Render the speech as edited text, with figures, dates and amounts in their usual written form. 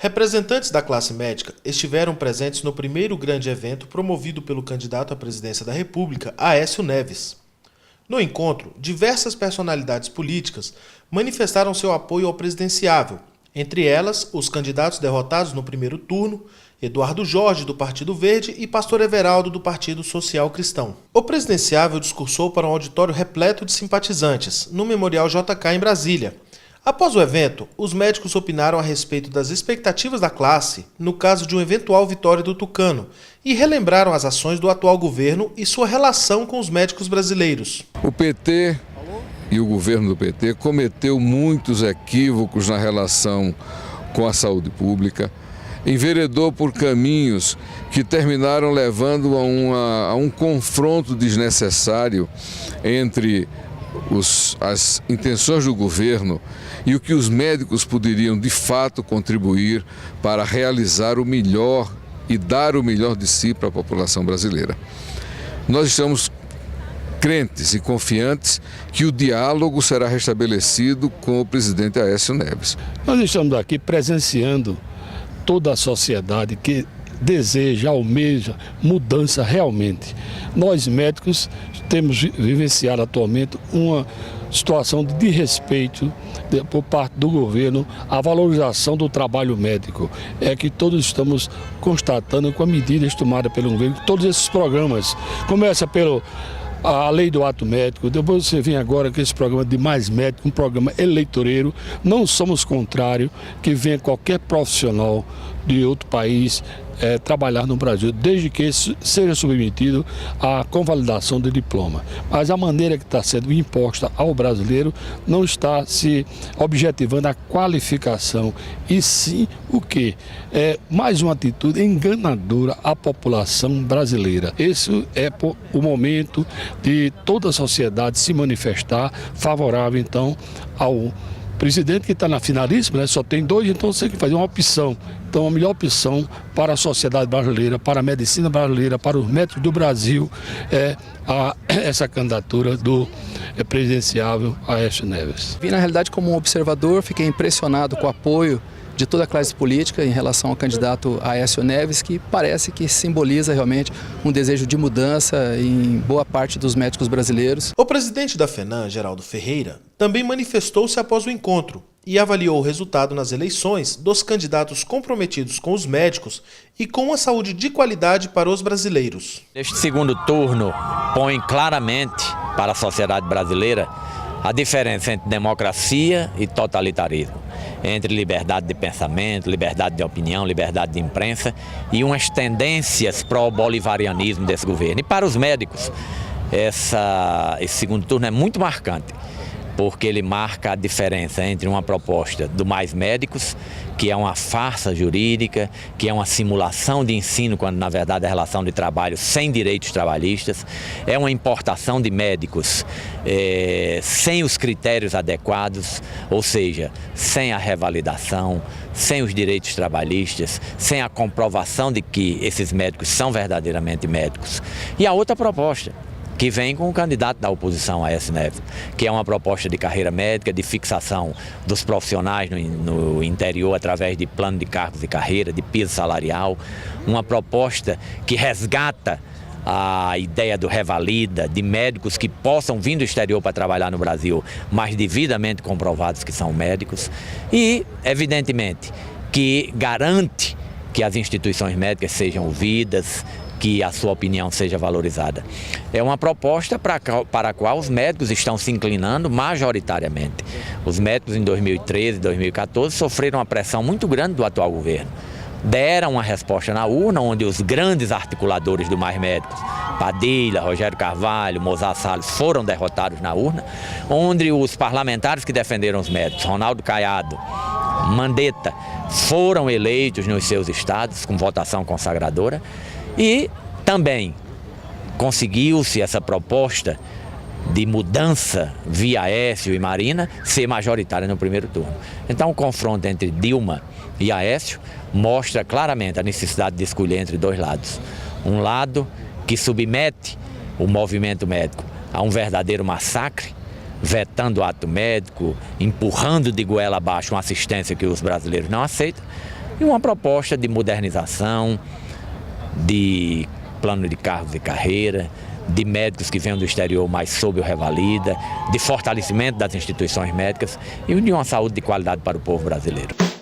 Representantes da classe médica estiveram presentes no primeiro grande evento promovido pelo candidato à presidência da República, Aécio Neves. No encontro, diversas personalidades políticas manifestaram seu apoio ao presidenciável, entre elas os candidatos derrotados no primeiro turno, Eduardo Jorge, do Partido Verde, e Pastor Everaldo, do Partido Social Cristão. O presidenciável discursou para um auditório repleto de simpatizantes, no Memorial JK em Brasília. Após o evento, os médicos opinaram a respeito das expectativas da classe no caso de uma eventual vitória do Tucano e relembraram as ações do atual governo e sua relação com os médicos brasileiros. O PT e o governo do PT cometeu muitos equívocos na relação com a saúde pública, enveredou por caminhos que terminaram levando a um confronto desnecessário entre as intenções do governo e o que os médicos poderiam de fato contribuir para realizar o melhor e dar o melhor de si para a população brasileira. Nós estamos crentes e confiantes que o diálogo será restabelecido com o presidente Aécio Neves. Nós estamos aqui presenciando toda a sociedade que deseja, almeja mudança realmente. Nós médicos temos vivenciado atualmente uma situação de desrespeito por parte do governo à valorização do trabalho médico. É que todos estamos constatando com a medidas tomadas pelo governo, todos esses programas, começa a lei do ato médico, depois você vem agora com esse programa de Mais Médico, um programa eleitoreiro. Não somos contrários que venha qualquer profissional de outro país trabalhar no Brasil, desde que seja submetido à convalidação do diploma. Mas a maneira que está sendo imposta ao brasileiro não está se objetivando a qualificação, e sim o quê? É mais uma atitude enganadora à população brasileira. Esse é o momento de toda a sociedade se manifestar favorável, então, ao presidente que está na finalíssima, né? Só tem dois, então você tem que fazer uma opção. Então a melhor opção para a sociedade brasileira, para a medicina brasileira, para os médicos do Brasil é essa candidatura do presidenciável Aécio Neves. Vi na realidade como um observador, fiquei impressionado com o apoio de toda a classe política em relação ao candidato Aécio Neves, que parece que simboliza realmente um desejo de mudança em boa parte dos médicos brasileiros. O presidente da FENAM, Geraldo Ferreira, também manifestou-se após o encontro e avaliou o resultado nas eleições dos candidatos comprometidos com os médicos e com a saúde de qualidade para os brasileiros. Este segundo turno põe claramente para a sociedade brasileira a diferença entre democracia e totalitarismo, entre liberdade de pensamento, liberdade de opinião, liberdade de imprensa e umas tendências pró-bolivarianismo desse governo. E para os médicos, esse segundo turno é muito marcante, porque ele marca a diferença entre uma proposta do Mais Médicos, que é uma farsa jurídica, que é uma simulação de ensino, quando na verdade é relação de trabalho sem direitos trabalhistas, é uma importação de médicos sem os critérios adequados, ou seja, sem a revalidação, sem os direitos trabalhistas, sem a comprovação de que esses médicos são verdadeiramente médicos. E a outra proposta, que vem com o candidato da oposição, Aécio Neves, que é uma proposta de carreira médica, de fixação dos profissionais no interior através de plano de cargos e carreira, de piso salarial, uma proposta que resgata a ideia do revalida, de médicos que possam vir do exterior para trabalhar no Brasil, mas devidamente comprovados que são médicos, e, evidentemente, que garante que as instituições médicas sejam ouvidas, que a sua opinião seja valorizada. É uma proposta para a qual os médicos estão se inclinando majoritariamente. Os médicos em 2013 e 2014 sofreram uma pressão muito grande do atual governo. Deram uma resposta na urna, onde os grandes articuladores do Mais Médicos, Padilha, Rogério Carvalho, Mozart Salles, foram derrotados na urna, onde os parlamentares que defenderam os médicos, Ronaldo Caiado, Mandetta, foram eleitos nos seus estados com votação consagradora. E também conseguiu-se essa proposta de mudança via Aécio e Marina ser majoritária no primeiro turno. Então o confronto entre Dilma e Aécio mostra claramente a necessidade de escolher entre dois lados. Um lado que submete o movimento médico a um verdadeiro massacre, vetando o ato médico, empurrando de goela abaixo uma assistência que os brasileiros não aceitam. e uma proposta de modernização, de plano de cargos e carreira, de médicos que venham do exterior, mas sob o revalida, de fortalecimento das instituições médicas e de uma saúde de qualidade para o povo brasileiro.